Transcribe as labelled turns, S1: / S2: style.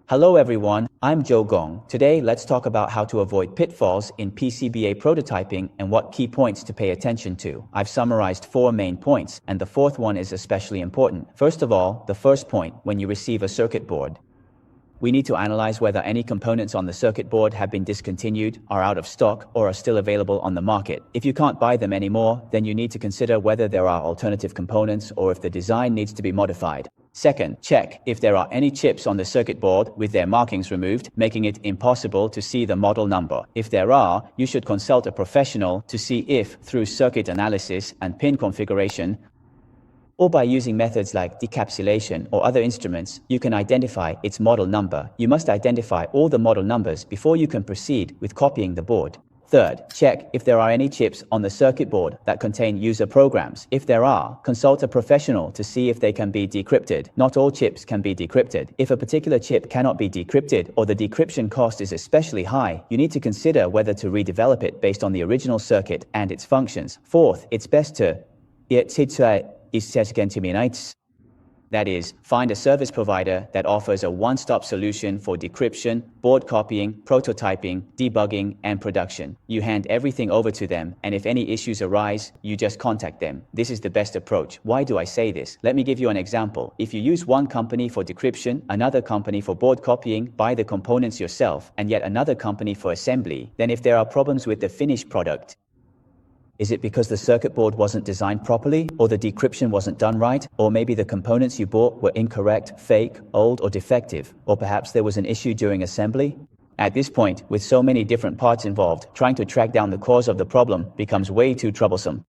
S1: Hello everyone, I'm Joe Gong. Today, let's talk about how to avoid pitfalls in PCBA prototyping and what key points to pay attention to. I've summarized 4 main points, and the 4th one is especially important. First of all, the first point, when you receive a circuit board. We need to analyze whether any components on the circuit board have been discontinued, are out of stock, or are still available on the market. If you can't buy them anymore, then you need to consider whether there are alternative components or if the design needs to be modified. Second, check if there are any chips on the circuit board with their markings removed, making it impossible to see the model number. If there are, you should consult a professional to see if, through circuit analysis and pin configuration, or by using methods like decapsulation or other instruments, you can identify its model number. You must identify all the model numbers before you can proceed with copying the board. Third, check if there are any chips on the circuit board that contain user programs. If there are, consult a professional to see if they can be decrypted. Not all chips can be decrypted. If a particular chip cannot be decrypted or the decryption cost is especially high, you need to consider whether to redevelop it based on the original circuit and its functions. Fourth, it's best to that is, find a service provider that offers a one-stop solution for decryption, board copying, prototyping, debugging, and production. You hand everything over to them, and if any issues arise, you just contact them. This is the best approach. Why do I say this? Let me give you an example. If you use one company for decryption, another company for board copying, buy the components yourself, and yet another company for assembly, then if there are problems with the finished product, is it because the circuit board wasn't designed properly, or the decryption wasn't done right, or maybe the components you bought were incorrect, fake, old, or defective, or perhaps there was an issue during assembly? At this point, with so many different parts involved, trying to track down the cause of the problem becomes way too troublesome.